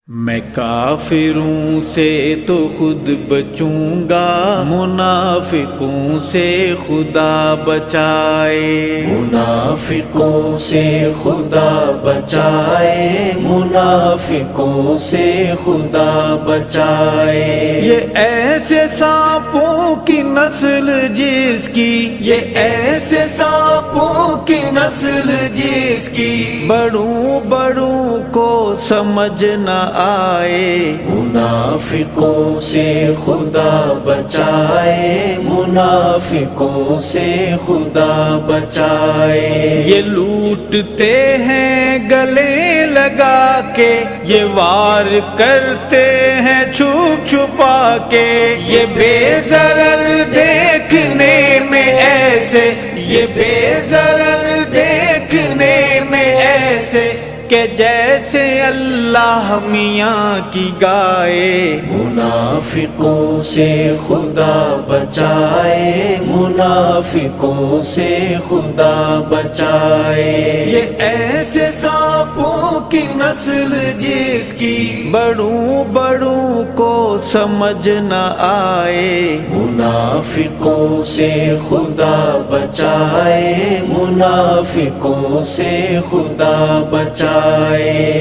میں کافروں سے تو خود بچوں گا، منافقوں سے خدا بچائے۔ منافقوں سے خدا بچائے، منافقوں سے خدا بچائے۔ یہ ایسے سانپوں کی نسل جس کی، یہ ایسے سانپوں کی نسل جس کی بڑوں بڑوں کو سمجھ نہ آئے۔ منافقوں سے خدا بچائے، منافقوں سے خدا بچائے۔ یہ لوٹتے ہیں گلے لگا کے، یہ وار کرتے ہیں چھپ چھپا کے۔ یہ بے ضرر دیکھنے میں ایسے، یہ بے ضرر دیکھنے میں ایسے کہ جیسے اللہ میاں کی گائے۔ منافقوں سے خدا بچائے، منافقوں سے خدا بچائے۔ یہ ایسے سانپوں کی نسل جس کی بڑوں بڑوں کو سمجھ نہ آئے۔ منافقوں سے خدا بچائے، منافقوں سے خدا بچائے۔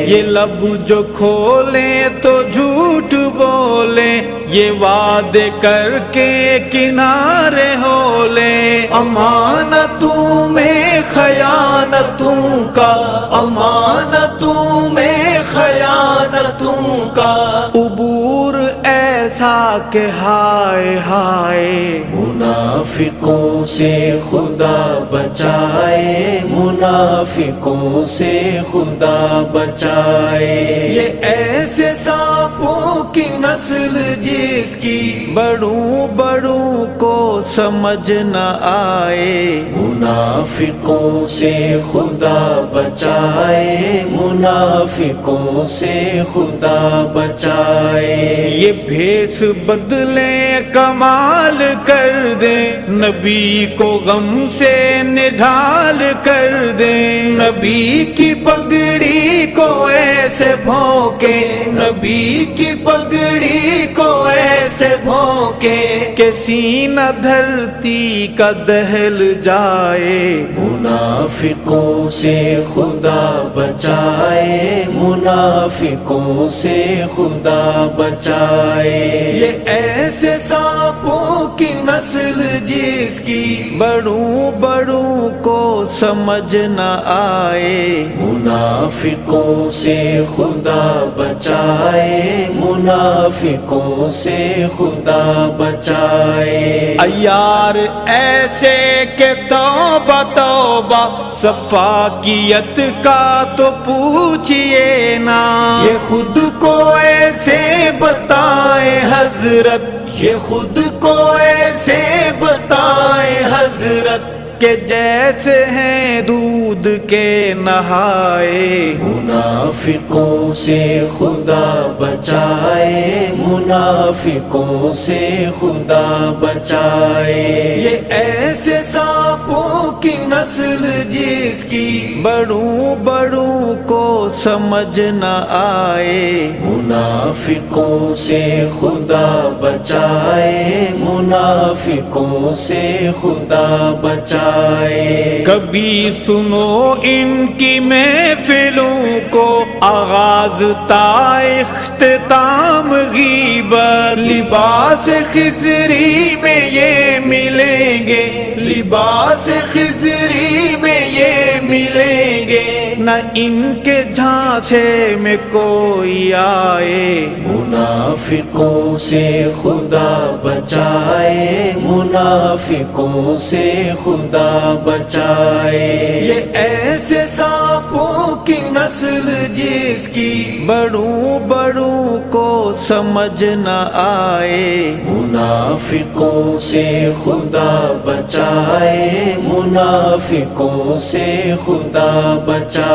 یہ لب جو کھولیں تو جھوٹ بولیں، یہ وعدے کر کے کنارے ہو لیں۔ امانتوں میں خیانتوں کا، امانتوں میں خیانتوں کا عبور ایسا کہ ہائے ہائے۔ منافقوں سے خدا بچائے، منافقوں سے خدا بچائے۔ یہ ایسے سانپوں کی نسل جس کی بڑوں بڑوں کو سمجھ نہ آئے۔ منافقوں سے خدا بچائے، منافقوں سے خدا بچائے۔ یہ بھیس بدلے کمال کر دیں، نبی کو غم سے نڈھال کر دیں۔ نبی کی پگڑی کو ایسے بھونکے، نبی کی پگڑی کو ایسے بھونکے کہ سینہ دھرتی کا دہل جائے۔ منافقوں سے خدا بچائے، منافقوں سے خدا بچائے۔ یہ ایسے سانپوں کی نسل جس کی بڑوں بڑوں کو سمجھ نہ آئے۔ منافقوں سے خدا بچائے، منافقوں سے خدا بچائے۔ عیار ایسے کہ توبہ توبہ، صفاقیت کا تو پوچھئے نا۔ یہ خود کو ایسے بتائے حضرت، یہ خود کو ایسے بتائے حضرت کہ جیسے ہیں دودھ کے نہائے۔ منافقوں سے خدا بچائے، منافقوں سے خدا بچائے۔ یہ ایسے سانپوں کی نسل جس کی بڑوں بڑوں کو سمجھ نہ آئے۔ منافقوں سے خدا بچائے، منافقوں سے خدا بچائے۔ کبھی سنو ان کی محفلوں کو، آغاز تا اختتام غیبت۔ لباس خضری میں یہ ملیں گے، لباس خضری میں یہ ملیں گے۔ نہ ان کے جھانسے میں کوئی آئے۔ منافقوں سے خدا بچائے، منافقوں سے خدا بچائے۔ یہ ایسے سانپوں کی نسل جس کی بڑوں بڑوں کو سمجھ نہ آئے۔ منافقوں سے خدا بچائے، منافقوں سے خدا بچائے۔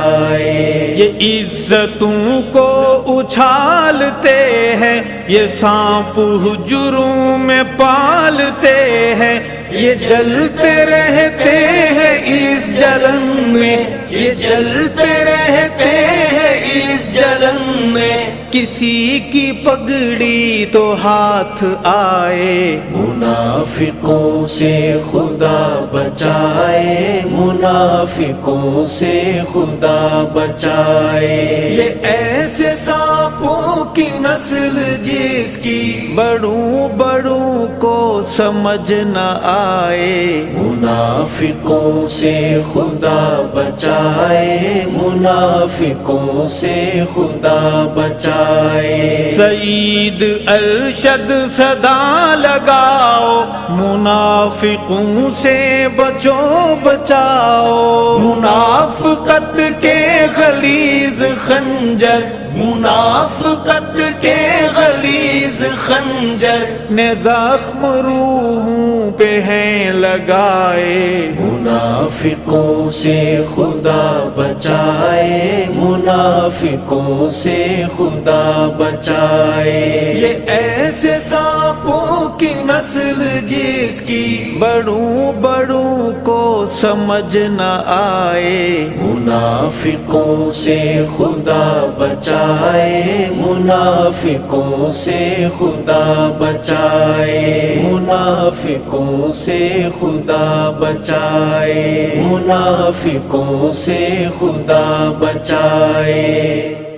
یہ عزتوں کو اچھالتے ہیں، یہ سانپ حجروں میں پالتے ہیں۔ یہ جلتے رہتے ہیں اس جلن میں، یہ جلتے رہتے ہیں اس جلن میں۔ کسی کی پگڑی تو ہاتھ آئے، منافقوں سے خدا بچائے، منافقوں سے خدا بچائے، یہ ایسے سانپوں کی نسل جس کی بڑوں بڑوں کو سمجھ نہ آئے، منافقوں سے خدا بچائے، منافقوں سے خدا بچائے، سعید ارشد صدا لگاؤ، منافقوں سے بچو بچاؤ، منافقت کے غلیظ خنجر، منافقت کے غلیظ خنجر نے زخم روحوں پہ ہیں لگائے، منافقوں سے خدا بچائے، منافقوں سے خدا بچائے، یہ ایسے سانپوں کی نسل جس کی بڑوں بڑوں کو سمجھ نہ آئے، منافقوں سے خدا بچائے، منافقوں سے خدا بچائے، منافقوں سے خدا بچائے، منافقوں سے خدا بچائے۔